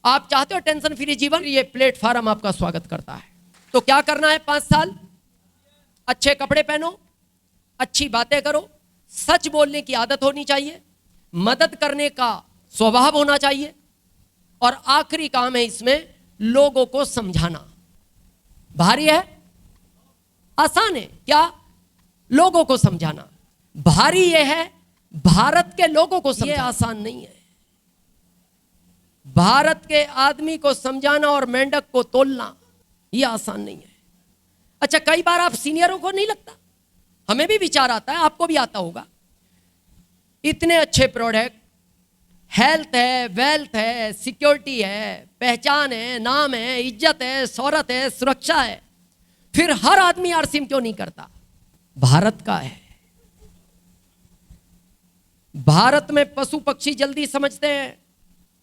आप चाहते हो टेंशन फ्री जीवन, ये प्लेटफॉर्म आपका स्वागत करता है। तो क्या करना है 5 साल? अच्छे कपड़े पहनो, अच्छी बातें करो, सच बोलने की आदत होनी चाहिए, मदद करने का स्वभाव होना चाहिए, और आखिरी काम है इसमें लोगों को समझाना। भारी है? आसान है क्या? लोगों को समझाना। भारी यह है भारत के लोगों को समझाना। ये आसान नहीं है। भारत के आदमी को समझाना और मेंढक को तोलना ये आसान नहीं है। अच्छा, कई बार आप सीनियरों को नहीं लगता, हमें भी विचार आता है, आपको भी आता होगा, इतने अच्छे प्रोडक्ट, हेल्थ है, वेल्थ है, सिक्योरिटी है, पहचान है, नाम है, इज्जत है, शोहरत है, सुरक्षा है, फिर हर आदमी आरसीएम क्यों नहीं करता? भारत का है। भारत में पशु पक्षी जल्दी समझते हैं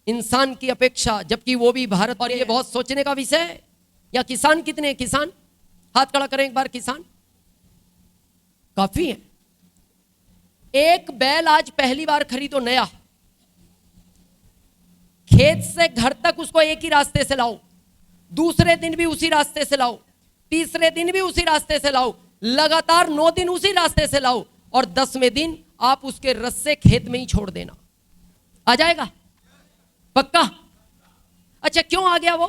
इंसान की अपेक्षा, जबकि वो भी भारत। और ये बहुत सोचने का विषय है। या किसान कितने हैं? किसान हाथ खड़ा करें एक बार। किसान काफी है। एक बैल आज पहली बार खरीदो नया, खेत से घर तक उसको एक ही रास्ते से लाओ, दूसरे दिन भी उसी रास्ते से लाओ, तीसरे दिन भी उसी रास्ते से लाओ, लगातार 9 दिन उसी रास्ते से लाओ, और 10वें दिन आप उसके रस्से खेत में ही छोड़ देना, आ जाएगा पक्का? अच्छा, क्यों आ गया वो?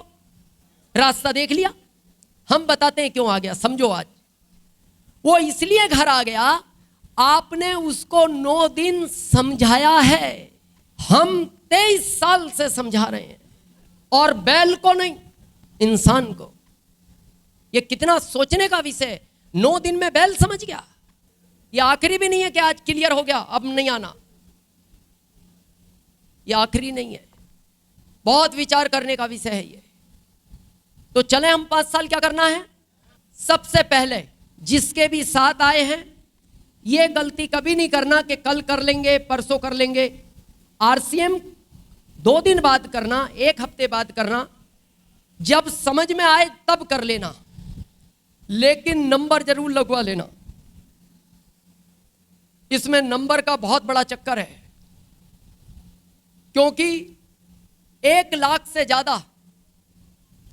रास्ता देख लिया? हम बताते हैं क्यों आ गया, समझो। आज वो इसलिए घर आ गया, आपने उसको 9 दिन समझाया है। हम 23 साल से समझा रहे हैं, और बैल को नहीं, इंसान को। ये कितना सोचने का विषय है। 9 दिन में बैल समझ गया। ये आखिरी भी नहीं है कि आज क्लियर हो गया अब नहीं आना, ये आखिरी नहीं है, बहुत विचार करने का विषय है ये। तो चले हम 5 साल क्या करना है। सबसे पहले जिसके भी साथ आए हैं, ये गलती कभी नहीं करना कि कल कर लेंगे, परसों कर लेंगे। आरसीएम 2 दिन बाद करना, 1 हफ्ते बाद करना, जब समझ में आए तब कर लेना, लेकिन नंबर जरूर लगवा लेना। इसमें नंबर का बहुत बड़ा चक्कर है, क्योंकि 1 लाख से ज्यादा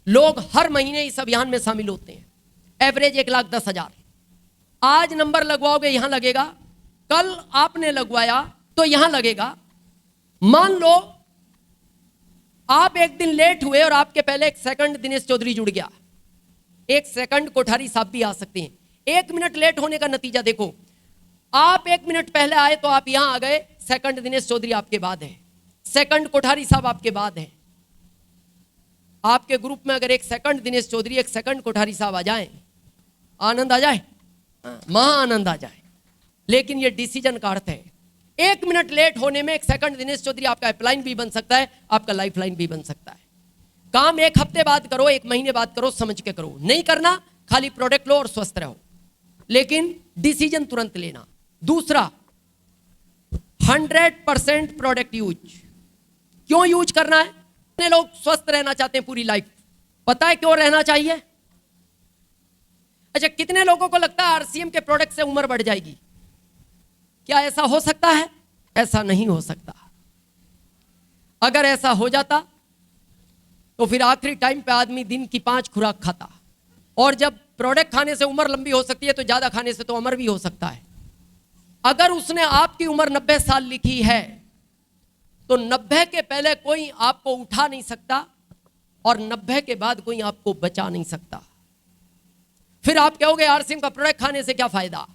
लोग हर महीने इस अभियान में शामिल होते हैं। एवरेज 1,10,000। आज नंबर लगवाओगे यहां लगेगा, कल आपने लगवाया तो यहां लगेगा। मान लो आप 1 दिन लेट हुए और आपके पहले 1 सेकंड दिनेश चौधरी जुड़ गया, 1 सेकंड कोठारी साहब भी आ सकते हैं। 1 मिनट लेट होने का नतीजा देखो, आप 1 मिनट पहले आए तो आप यहां आ गए, सेकंड दिनेश चौधरी आपके बाद है, सेकंड कोठारी साहब आपके बाद है। आपके ग्रुप में अगर 1 सेकंड दिनेश चौधरी, 1 सेकंड कोठारी साहब आ जाए, आनंद आ जाए, महा आनंद आ जाए। लेकिन ये डिसीजन का अर्थ है, 1 मिनट लेट होने में 1 सेकंड दिनेश चौधरी आपका अपलाइन भी बन सकता है, आपका लाइफलाइन भी बन सकता है। काम 1 हफ्ते बाद करो, 1 महीने बाद करो, समझ के करो। नहीं करना, खाली प्रोडक्ट लो और स्वस्थ रहो, लेकिन डिसीजन तुरंत लेना। दूसरा, 100% प्रोडक्ट यूज। क्यों यूज करना है? कितने लोग स्वस्थ रहना चाहते हैं पूरी लाइफ? पता है क्यों रहना चाहिए? अच्छा, कितने लोगों को लगता है आरसीएम के प्रोडक्ट से उम्र बढ़ जाएगी? क्या ऐसा हो सकता है? ऐसा नहीं हो सकता। अगर ऐसा हो जाता तो फिर आखिरी टाइम पे आदमी दिन की 5 खुराक खाता, और जब प्रोडक्ट खाने से उम्र लंबी हो सकती है तो ज्यादा खाने से तो अमर भी हो सकता है। अगर उसने आपकी उम्र 90 साल लिखी है तो 90 के पहले कोई आपको उठा नहीं सकता, और 90 के बाद कोई आपको बचा नहीं सकता। फिर आप कहोगे आरसीएम का प्रोडक्ट खाने से क्या फायदा?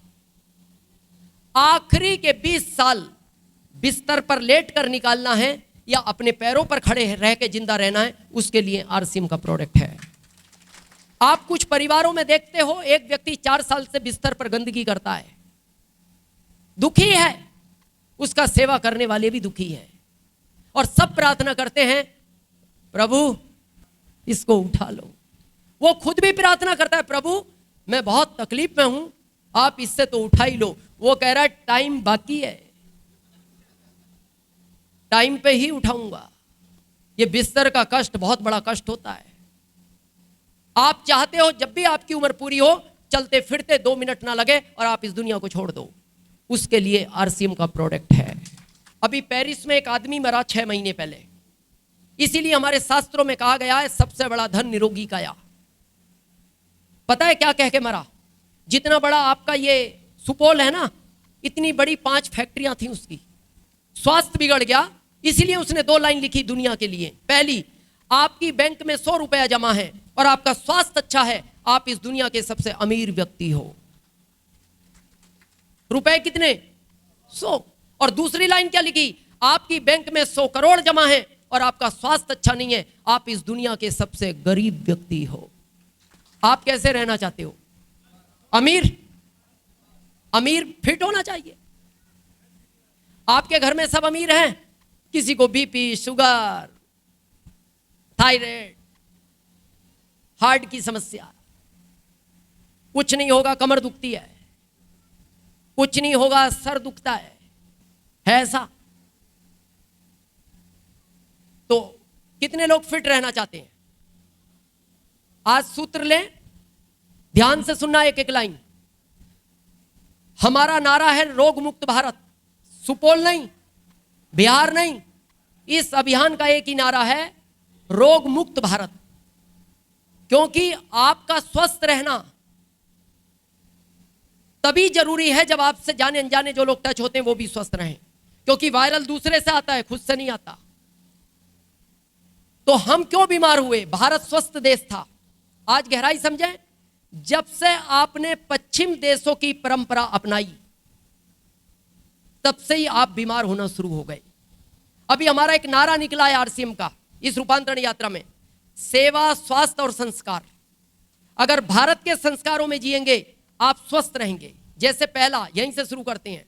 आखिरी के 20 साल बिस्तर पर लेट कर निकालना है या अपने पैरों पर खड़े रह के जिंदा रहना है, उसके लिए आरसीएम का प्रोडक्ट है। आप कुछ परिवारों में देखते हो, एक व्यक्ति 4 साल से बिस्तर पर गंदगी करता है, दुखी है, उसका सेवा करने वाले भी दुखी है, और सब प्रार्थना करते हैं प्रभु इसको उठा लो। वो खुद भी प्रार्थना करता है, प्रभु मैं बहुत तकलीफ में हूं, आप इससे तो उठा ही लो। वो कह रहा है टाइम बाकी है, टाइम पे ही उठाऊंगा। ये बिस्तर का कष्ट बहुत बड़ा कष्ट होता है। आप चाहते हो जब भी आपकी उम्र पूरी हो, चलते फिरते 2 मिनट ना लगे और आप इस दुनिया को छोड़ दो, उसके लिए आरसीएम का प्रोडक्ट है। अभी पेरिस में एक आदमी मरा 6 महीने पहले, इसीलिए हमारे शास्त्रों में कहा गया है सबसे बड़ा धन निरोगी काया। पता है क्या कह के मरा? जितना बड़ा आपका ये सुपौल है ना, इतनी बड़ी 5 फैक्ट्रियां थी उसकी, स्वास्थ्य बिगड़ गया, इसीलिए उसने 2 लाइन लिखी दुनिया के लिए। पहली, आपकी बैंक में 100 रुपया जमा है और आपका स्वास्थ्य अच्छा है, आप इस दुनिया के सबसे अमीर व्यक्ति हो। रुपए कितने? 100। और दूसरी लाइन क्या लिखी? आपकी बैंक में 100 करोड़ जमा है और आपका स्वास्थ्य अच्छा नहीं है, आप इस दुनिया के सबसे गरीब व्यक्ति हो। आप कैसे रहना चाहते हो? अमीर? अमीर फिट होना चाहिए। आपके घर में सब अमीर हैं? किसी को बीपी, शुगर, थायराइड, हार्ट की समस्या, कुछ नहीं होगा कमर दुखती है, कुछ नहीं होगा सर दुखता है ऐसा? तो कितने लोग फिट रहना चाहते हैं? आज सूत्र लें, ध्यान से सुनना एक एक लाइन। हमारा नारा है रोग मुक्त भारत। सुपौल नहीं, बिहार नहीं, इस अभियान का एक ही नारा है रोग मुक्त भारत। क्योंकि आपका स्वस्थ रहना तभी जरूरी है जब आपसे जाने अनजाने जो लोग टच होते हैं वो भी स्वस्थ रहें, क्योंकि वायरल दूसरे से आता है, खुद से नहीं आता। तो हम क्यों बीमार हुए? भारत स्वस्थ देश था। आज गहराई समझें, जब से आपने पश्चिम देशों की परंपरा अपनाई तब से ही आप बीमार होना शुरू हो गए। अभी हमारा एक नारा निकला है आरसीएम का इस रूपांतरण यात्रा में, सेवा, स्वास्थ्य और संस्कार। अगर भारत के संस्कारों में जिएंगे आप स्वस्थ रहेंगे। जैसे पहला, यहीं से शुरू करते हैं,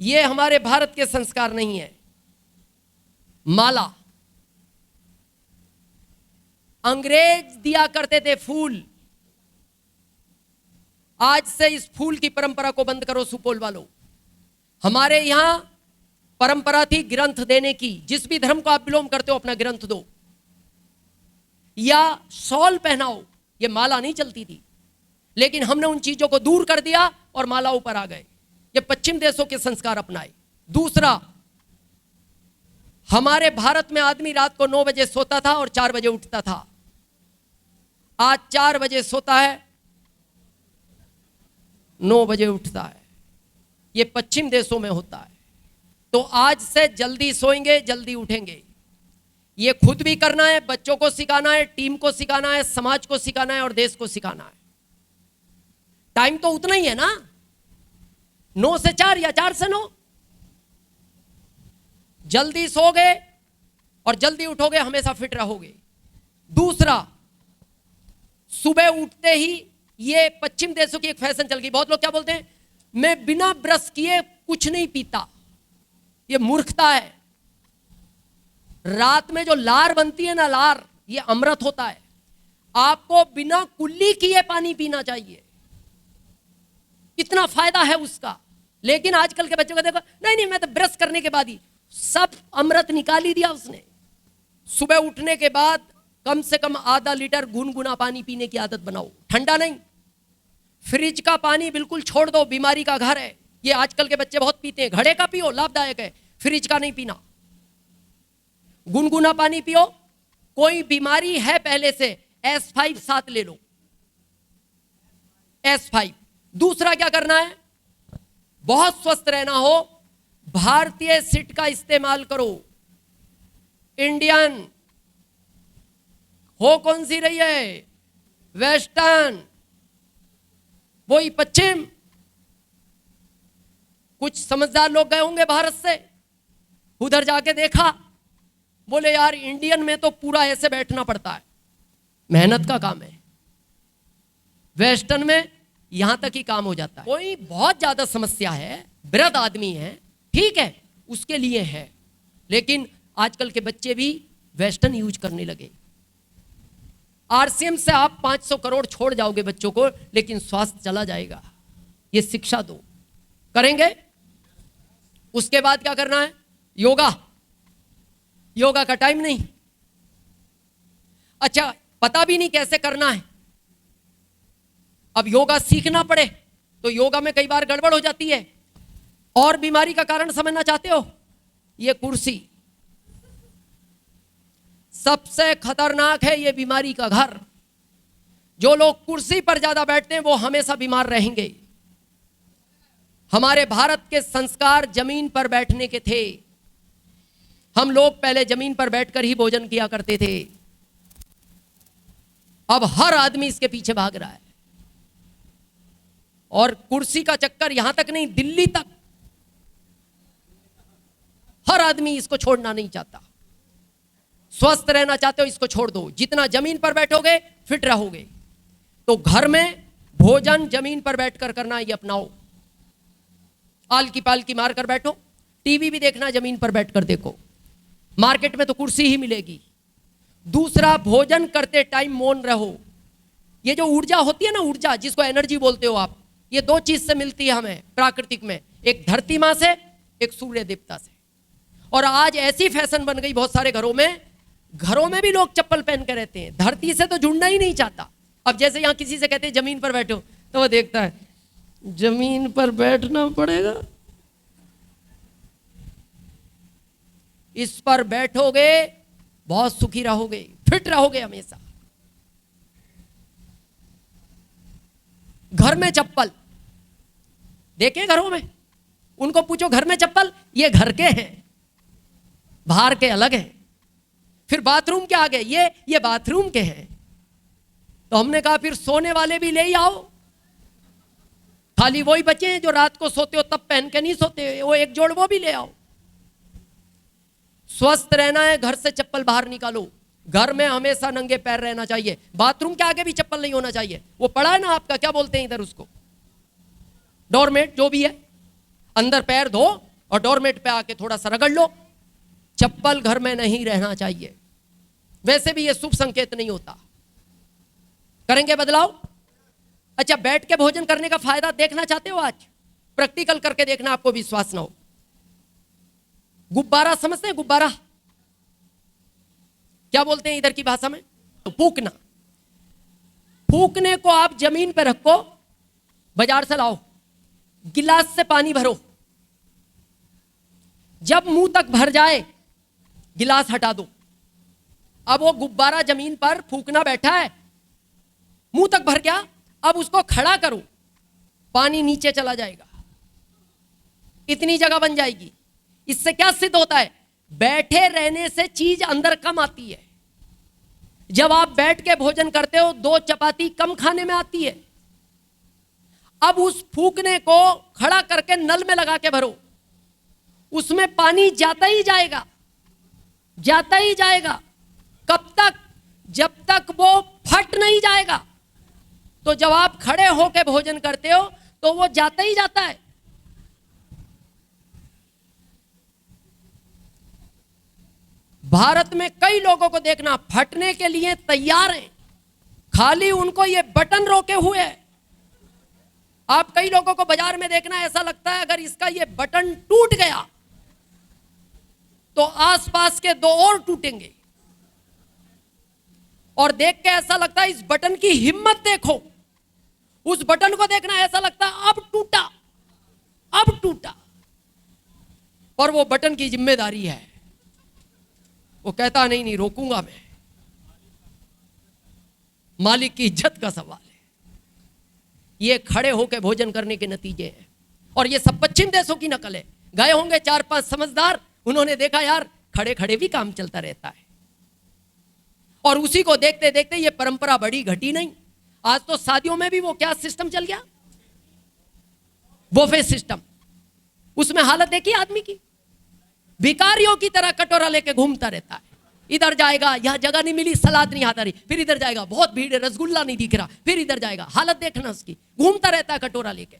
ये हमारे भारत के संस्कार नहीं है। माला, अंग्रेज दिया करते थे फूल, आज से इस फूल की परंपरा को बंद करो सुपौल वालों। हमारे यहां परंपरा थी ग्रंथ देने की। जिस भी धर्म को आप बिलोंग करते हो अपना ग्रंथ दो या शॉल पहनाओ, ये माला नहीं चलती थी। लेकिन हमने उन चीजों को दूर कर दिया और माला ऊपर आ गए। ये पश्चिम देशों के संस्कार अपनाए। दूसरा, हमारे भारत में आदमी रात को 9 बजे सोता था और 4 बजे उठता था। आज 4 बजे सोता है, 9 बजे उठता है। ये पश्चिम देशों में होता है। तो आज से जल्दी सोएंगे, जल्दी उठेंगे। ये खुद भी करना है, बच्चों को सिखाना है, टीम को सिखाना है, समाज को सिखाना है और देश को सिखाना है। टाइम तो उतना ही है ना, 9 से 4 या 4 से 9। जल्दी सोगे और जल्दी उठोगे, हमेशा फिट रहोगे। दूसरा, सुबह उठते ही, ये पश्चिम देशों की एक फैशन चल गई। बहुत लोग क्या बोलते हैं, मैं बिना ब्रश किए कुछ नहीं पीता। ये मूर्खता है। रात में जो लार बनती है ना, लार, ये अमृत होता है। आपको बिना कुल्ली किए पानी पीना चाहिए, इतना फायदा है उसका। लेकिन आजकल के बच्चों को देखो, नहीं नहीं मैं तो ब्रश करने के बाद ही, सब अमृत निकाल ही दिया उसने। सुबह उठने के बाद कम से कम आधा लीटर गुनगुना पानी पीने की आदत बनाओ, ठंडा नहीं। फ्रिज का पानी बिल्कुल छोड़ दो, बीमारी का घर है। ये आजकल के बच्चे बहुत पीते हैं। घड़े का पियो, लाभदायक है, फ्रिज का नहीं पीना। गुनगुना पानी पियो। कोई बीमारी है पहले से, S5 साथ ले लो, S5। दूसरा क्या करना है, बहुत स्वस्थ रहना हो, भारतीय सीट का इस्तेमाल करो। इंडियन हो कौन सी रही है, वेस्टर्न, वही पश्चिम। कुछ समझदार लोग गए होंगे भारत से, उधर जाके देखा, बोले यार इंडियन में तो पूरा ऐसे बैठना पड़ता है, मेहनत का काम है। वेस्टर्न में यहां तक ही काम हो जाता है। कोई बहुत ज्यादा समस्या है, वृद्ध आदमी है, ठीक है, उसके लिए है। लेकिन आजकल के बच्चे भी वेस्टर्न यूज करने लगे। आरसीएम से आप 500 करोड़ छोड़ जाओगे बच्चों को, लेकिन स्वास्थ्य चला जाएगा। ये शिक्षा दो, करेंगे। उसके बाद क्या करना है, योगा। योगा का टाइम नहीं, अच्छा पता भी नहीं कैसे करना है। अब योगा सीखना पड़े तो योगा में कई बार गड़बड़ हो जाती है। और बीमारी का कारण समझना चाहते हो, ये कुर्सी, सबसे खतरनाक है ये बीमारी का घर। जो लोग कुर्सी पर ज्यादा बैठते हैं वो हमेशा बीमार रहेंगे। हमारे भारत के संस्कार जमीन पर बैठने के थे। हम लोग पहले जमीन पर बैठकर ही भोजन किया करते थे। अब हर आदमी इसके पीछे भाग रहा है और कुर्सी का चक्कर यहां तक नहीं, दिल्ली तक हर आदमी इसको छोड़ना नहीं चाहता। स्वस्थ रहना चाहते हो, इसको छोड़ दो। जितना जमीन पर बैठोगे फिट रहोगे। तो घर में भोजन जमीन पर बैठकर करना, ये अपनाओ। आलकी पालकी मारकर बैठो। टीवी भी देखना जमीन पर बैठकर देखो। मार्केट में तो कुर्सी ही मिलेगी। दूसरा, भोजन करते टाइम मौन रहो। ये जो ऊर्जा होती है ना, ऊर्जा जिसको एनर्जी बोलते हो आप, ये दो चीज से मिलती है हमें प्राकृतिक में, एक धरती मां से, एक सूर्य देवता से। और आज ऐसी फैशन बन गई बहुत सारे घरों में भी लोग चप्पल पहन कर रहते हैं। धरती से तो जुड़ना ही नहीं चाहता। अब जैसे यहां किसी से कहते हैं जमीन पर बैठो, तो वो देखता है जमीन पर बैठना पड़ेगा, इस पर बैठोगे बहुत सुखी रहोगे, फिट रहोगे हमेशा। घर में चप्पल देखे, घरों में उनको पूछो घर में चप्पल, ये घर के हैं, बाहर के अलग हैं। फिर बाथरूम के आगे ये बाथरूम के हैं। तो हमने कहा फिर सोने वाले भी ले ही आओ। खाली वही बचे हैं जो रात को सोते हो तब पहन के नहीं सोते, वो एक जोड़ वो भी ले आओ। स्वस्थ रहना है, घर से चप्पल बाहर निकालो। घर में हमेशा नंगे पैर रहना चाहिए। बाथरूम के आगे भी चप्पल नहीं होना चाहिए। वो पड़ा है ना आपका, क्या बोलते हैं इधर उसको, डोरमेट जो भी है, अंदर पैर धो और डोरमेट पे आके थोड़ा सा रगड़ लो। चप्पल घर में नहीं रहना चाहिए। वैसे भी ये शुभ संकेत नहीं होता। करेंगे बदलाव। अच्छा, बैठ के भोजन करने का फायदा देखना चाहते हो? आज प्रैक्टिकल करके देखना, आपको विश्वास ना हो। गुब्बारा समझते हैं? गुब्बारा क्या बोलते हैं इधर की भाषा में? तो फूकना। फूकने को आप जमीन पे रखो, बाजार से लाओ, गिलास से पानी भरो, जब मुंह तक भर जाए गिलास हटा दो। अब वो गुब्बारा जमीन पर फूकना बैठा है, मुंह तक भर गया, अब उसको खड़ा करो, पानी नीचे चला जाएगा, इतनी जगह बन जाएगी। इससे क्या सिद्ध होता है? बैठे रहने से चीज अंदर कम आती है। जब आप बैठ के भोजन करते हो 2 चपाती कम खाने में आती है। अब उस फूकने को खड़ा करके नल में लगा के भरो, उसमें पानी जाता ही जाएगा, जाता ही जाएगा। कब तक? जब तक वो फट नहीं जाएगा। तो जब आप खड़े होकर भोजन करते हो तो वो जाता ही जाता है। भारत में कई लोगों को देखना फटने के लिए तैयार हैं, खाली उनको ये बटन रोके हुए है। आप कई लोगों को बाजार में देखना, ऐसा लगता है अगर इसका ये बटन टूट गया तो आसपास के 2 और टूटेंगे। और देख के ऐसा लगता है इस बटन की हिम्मत देखो। उस बटन को देखना, ऐसा लगता है अब टूटा, अब टूटा। और वो बटन की जिम्मेदारी है। वो कहता नहीं रोकूंगा मैं। मालिक की इज्जत का सवाल है। ये खड़े होकर भोजन करने के नतीजे हैं। और ये सब पश्चिम देशों की नकल है। गए होंगे 4-5 समझदार, उन्होंने देखा यार खड़े खड़े भी काम चलता रहता है। और उसी को देखते देखते ये परंपरा बड़ी घटी नहीं। आज तो शादियों में भी वो क्या सिस्टम चल गया, बुफे सिस्टम। उसमें हालत देखी आदमी की, भिखारियों की तरह कटोरा लेके घूमता रहता है। इधर जाएगा, यहां जगह नहीं मिली, सलाद नहीं आता रही, फिर इधर जाएगा, बहुत भीड़ है, रसगुल्ला नहीं दिख रहा, फिर इधर जाएगा। हालत देखना उसकी, घूमता रहता है कटोरा लेके।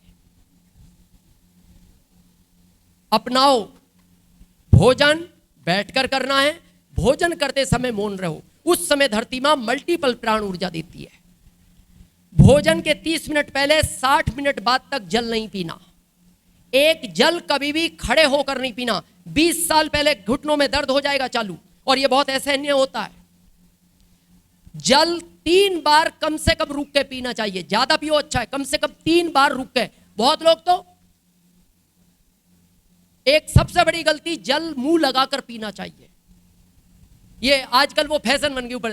अपनाओ, भोजन बैठकर करना है। भोजन करते समय मौन रहो। उस समय धरती मां मल्टीपल प्राण ऊर्जा देती है। भोजन के 30 मिनट पहले 60 मिनट बाद तक जल नहीं पीना। एक जल कभी भी खड़े होकर नहीं पीना। 20 साल पहले घुटनों में दर्द हो जाएगा चालू, और यह बहुत असहनीय होता है। जल 3 बार कम से कम रुक के पीना चाहिए। ज्यादा पियो अच्छा है, कम से कम 3 बार रुक के। बहुत लोग तो एक सबसे बड़ी गलती, जल मुंह लगाकर पीना चाहिए। ये आजकल वो फैशन बन गई, ऊपर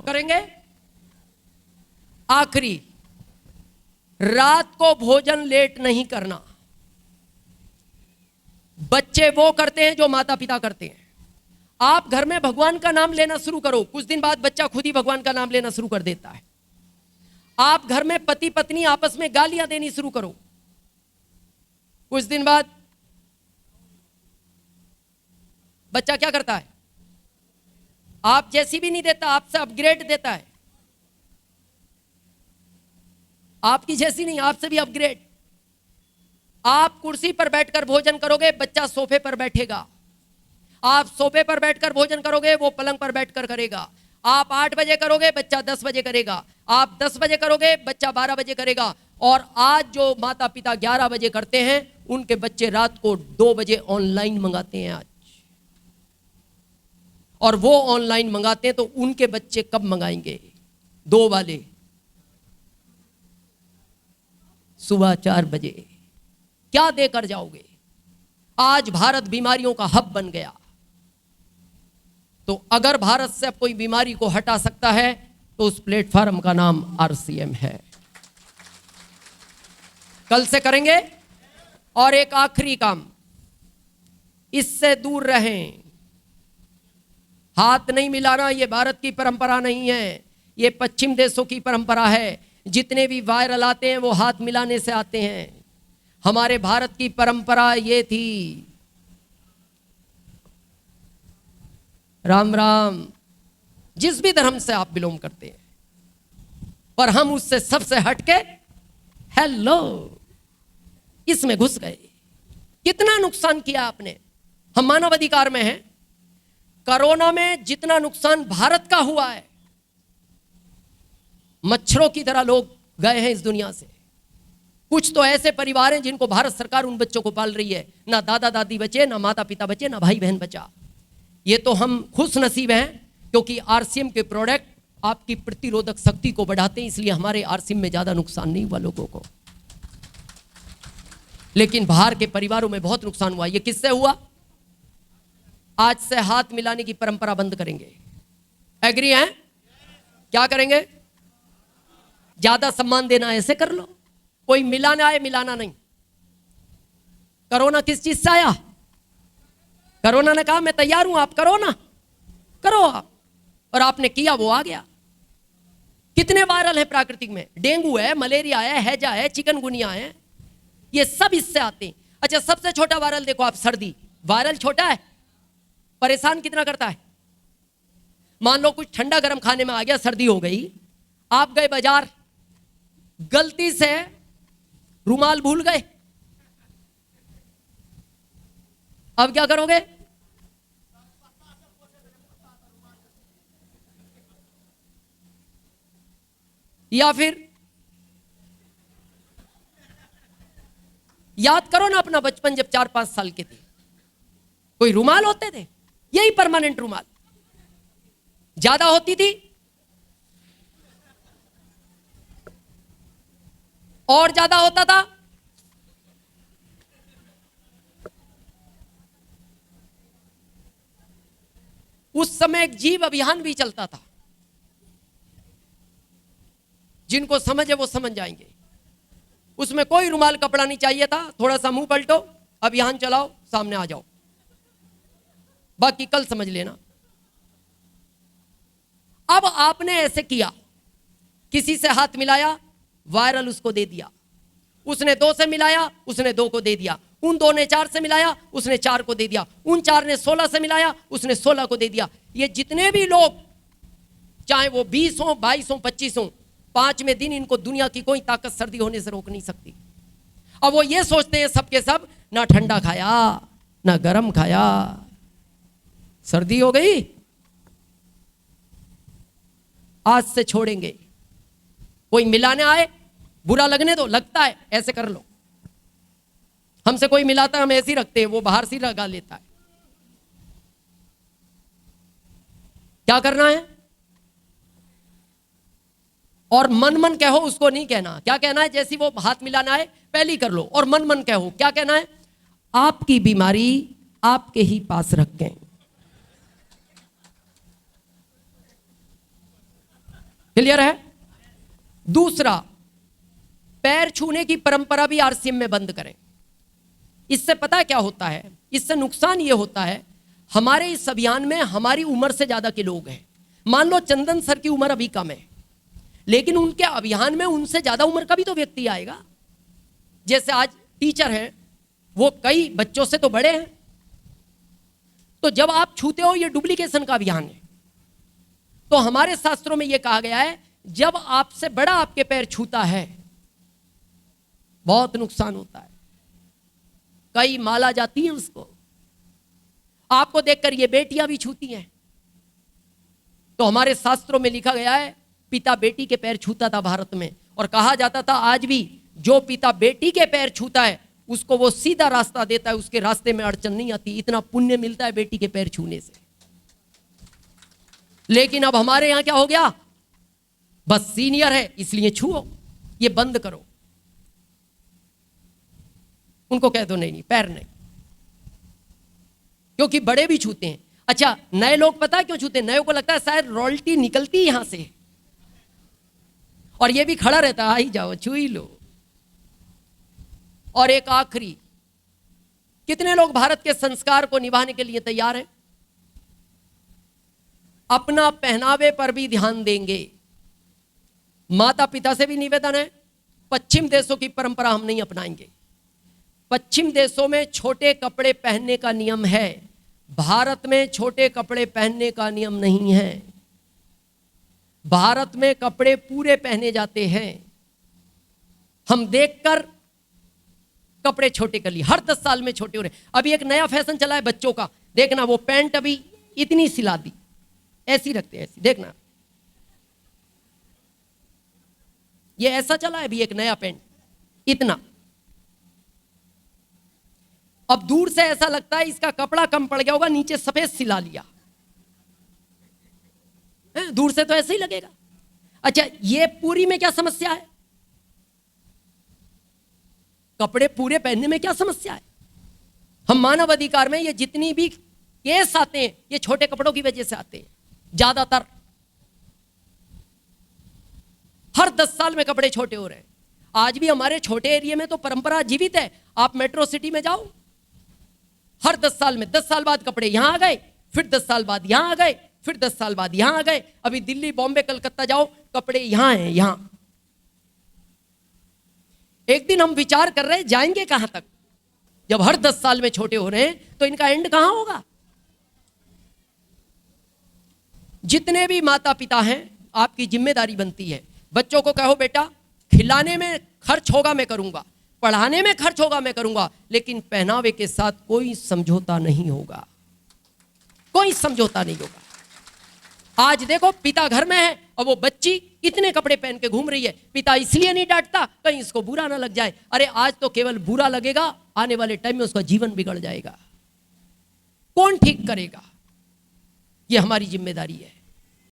करेंगे। आखिरी, रात को भोजन लेट नहीं करना। बच्चे वो करते हैं जो माता पिता करते हैं। आप घर में भगवान का नाम लेना शुरू करो, कुछ दिन बाद बच्चा खुद ही भगवान का नाम लेना शुरू कर देता है। आप घर में पति पत्नी आपस में गालियां देनी शुरू करो, कुछ दिन बाद बच्चा क्या करता है? आप जैसी भी नहीं देता, आपसे अपग्रेड देता है। आपकी जैसी नहीं, आपसे भी अपग्रेड। आप कुर्सी पर बैठकर भोजन करोगे, बच्चा सोफे पर बैठेगा। आप सोफे पर बैठकर भोजन करोगे, वो पलंग पर बैठकर करेगा। आप 8 बजे करोगे, बच्चा 10 बजे करेगा। आप 10 बजे करोगे, बच्चा 12 बजे करेगा। और आज जो माता पिता 11 बजे करते हैं, उनके बच्चे रात को 2 बजे ऑनलाइन मंगाते हैं आज। और वो ऑनलाइन मंगाते हैं तो उनके बच्चे कब मंगाएंगे? 2 वाले सुबह 4 बजे। क्या देकर जाओगे? आज भारत बीमारियों का हब बन गया। तो अगर भारत से अब कोई बीमारी को हटा सकता है तो उस प्लेटफॉर्म का नाम आरसीएम है। कल से करेंगे। और एक आखिरी काम, इससे दूर रहें। हाथ नहीं मिलाना, ये भारत की परंपरा नहीं है, ये पश्चिम देशों की परंपरा है। जितने भी वायरल आते हैं वो हाथ मिलाने से आते हैं। हमारे भारत की परंपरा ये थी। राम राम, जिस भी धर्म से आप बिलोंग करते हैं, पर हम उससे सबसे हटके हेलो इसमें घुस गए। कितना नुकसान किया आपने। हम मानव अधिकार में हैं। कोरोना में जितना नुकसान भारत का हुआ है, मच्छरों की तरह लोग गए हैं इस दुनिया से। कुछ तो ऐसे परिवार हैं जिनको भारत सरकार उन बच्चों को पाल रही है। ना दादा दादी बचे, ना माता पिता बचे, ना भाई बहन बचा। ये तो हम खुश नसीब हैं क्योंकि आरसीएम के प्रोडक्ट आपकी प्रतिरोधक शक्ति को बढ़ाते हैं, इसलिए हमारे आरसीएम में ज्यादा नुकसान नहीं हुआ लोगों को। लेकिन बाहर के परिवारों में बहुत नुकसान हुआ। ये किससे हुआ? आज से हाथ मिलाने की परंपरा बंद करेंगे। एग्री हैं? क्या करेंगे? ज्यादा सम्मान देना ऐसे कर लो। कोई मिलाना आए, मिलाना नहीं। कोरोना किस चीज से आया? कोरोना ने कहा मैं तैयार हूं, आप करो ना, करो आप। और आपने किया, वो आ गया। कितने वायरल है प्राकृतिक में? डेंगू है, मलेरिया है, हैजा है, चिकनगुनिया है, ये सब इससे आते हैं। अच्छा, सबसे छोटा वायरल देखो आप, सर्दी। वायरल छोटा है, परेशान कितना करता है। मान लो कुछ ठंडा गर्म खाने में आ गया, सर्दी हो गई, आप गए बाजार, गलती से रुमाल भूल गए, अब क्या करोगे? या फिर याद करो ना अपना बचपन, जब 4-5 साल के थे, कोई रुमाल होते थे, यही परमानेंट रुमाल। ज्यादा होती थी और ज्यादा होता था, उस समय एक जीव अभियान भी चलता था। जिनको समझ है वो समझ जाएंगे। उसमें कोई रुमाल कपड़ा नहीं चाहिए था, थोड़ा सा मुंह पलटो, अभियान चलाओ, सामने आ जाओ। बाकी कल समझ लेना। अब आपने ऐसे किया, किसी से हाथ मिलाया, वायरल उसको दे दिया। उसने 2 से मिलाया, उसने 2 को दे दिया। उन 2 ने 4 से मिलाया, उसने 4 को दे दिया। उन 4 ने 16 से मिलाया, उसने 16 को दे दिया। ये जितने भी लोग, चाहे वो 20 हो, 22 हो, 25 हो, 5वें दिन इनको दुनिया की कोई ताकत सर्दी होने से रोक नहीं सकती। अब वो ये सोचते हैं सबके सब, ना ठंडा खाया ना गर्म खाया, सर्दी हो गई, आज से छोड़ेंगे। कोई मिलाने आए, बुरा लगने दो, लगता है ऐसे कर लो। हमसे कोई मिलाता है, हम ऐसे ही रखते हैं, वो बाहर से लगा लेता है। क्या करना है? और मन मन कहो, उसको नहीं कहना। क्या कहना है? जैसी वो हाथ मिलाना है, पहले ही कर लो और मन मन कहो। क्या कहना है? आपकी बीमारी आपके ही पास रखें। क्लियर है? दूसरा, पैर छूने की परंपरा भी आरसीएम में बंद करें। इससे पता क्या होता है? इससे नुकसान ये होता है, हमारे इस अभियान में हमारी उम्र से ज्यादा के लोग हैं। मान लो चंदन सर की उम्र अभी कम है, लेकिन उनके अभियान में उनसे ज्यादा उम्र का भी तो व्यक्ति आएगा। जैसे आज टीचर हैं, वो कई बच्चों से तो बड़े हैं। तो जब आप छूते हो, ये डुप्लीकेशन का अभियान है। तो हमारे शास्त्रों में यह कहा गया है, जब आपसे बड़ा आपके पैर छूता है, बहुत नुकसान होता है। कई माला जाती है उसको। आपको देखकर ये बेटियां भी छूती हैं। तो हमारे शास्त्रों में लिखा गया है, पिता बेटी के पैर छूता था भारत में, और कहा जाता था आज भी जो पिता बेटी के पैर छूता है उसको वो सीधा रास्ता देता है, उसके रास्ते में अड़चन नहीं आती। इतना पुण्य मिलता है बेटी के पैर छूने से। लेकिन अब हमारे यहां क्या हो गया? बस सीनियर है इसलिए छुओ, ये बंद करो। उनको कह दो नहीं नहीं, पैर नहीं, क्योंकि बड़े भी छूते हैं। अच्छा, नए लोग पता है क्यों छूते हैं? नए को लगता है शायद रॉयल्टी निकलती यहां से, और ये भी खड़ा रहता है, आ ही जाओ छू ही लो। और एक आखिरी, कितने लोग भारत के संस्कार को निभाने के लिए तैयार हैं? अपना पहनावे पर भी ध्यान देंगे। माता पिता से भी निवेदन है, पश्चिम देशों की परंपरा हम नहीं अपनाएंगे। पश्चिम देशों में छोटे कपड़े पहनने का नियम है, भारत में छोटे कपड़े पहनने का नियम नहीं है। भारत में कपड़े पूरे पहने जाते हैं। हम देखकर कपड़े छोटे कर लिए, हर 10 साल में छोटे हो रहे। अभी एक नया फैशन चला है बच्चों का, देखना, वो पैंट अभी इतनी सिला दी, ऐसी रखते हैं, ऐसी, देखना ये ऐसा चला है अभी एक नया पैंट, इतना। अब दूर से ऐसा लगता है इसका कपड़ा कम पड़ गया होगा, नीचे सफेद सिला लिया है? दूर से तो ऐसे ही लगेगा। अच्छा, ये पूरी में क्या समस्या है? कपड़े पूरे पहनने में क्या समस्या है? हम मानव अधिकार में ये जितनी भी केस आते हैं, ये छोटे कपड़ों की वजह से आते हैं ज्यादातर। हर 10 साल में कपड़े छोटे हो रहे हैं। आज भी हमारे छोटे एरिया में तो परंपरा जीवित है। आप मेट्रो सिटी में जाओ, हर 10 साल में 10 साल बाद कपड़े यहां आ गए, फिर 10 साल बाद यहां आ गए, फिर 10 साल बाद यहां आ गए। अभी दिल्ली, बॉम्बे, कलकत्ता जाओ, कपड़े यहां हैं, यहां। एक दिन हम विचार कर रहे हैं जाएंगे कहां तक? जब हर 10 साल में छोटे हो रहे हैं तो इनका एंड कहां होगा? जितने भी माता पिता हैं, आपकी जिम्मेदारी बनती है, बच्चों को कहो बेटा खिलाने में खर्च होगा मैं करूंगा, पढ़ाने में खर्च होगा मैं करूंगा, लेकिन पहनावे के साथ कोई समझौता नहीं होगा, कोई समझौता नहीं होगा। आज देखो पिता घर में है और वो बच्ची इतने कपड़े पहन के घूम रही है, पिता इसलिए नहीं डांटता कहीं इसको बुरा ना लग जाए। अरे आज तो केवल बुरा लगेगा, आने वाले टाइम में उसका जीवन बिगड़ जाएगा। कौन ठीक करेगा? ये हमारी जिम्मेदारी है।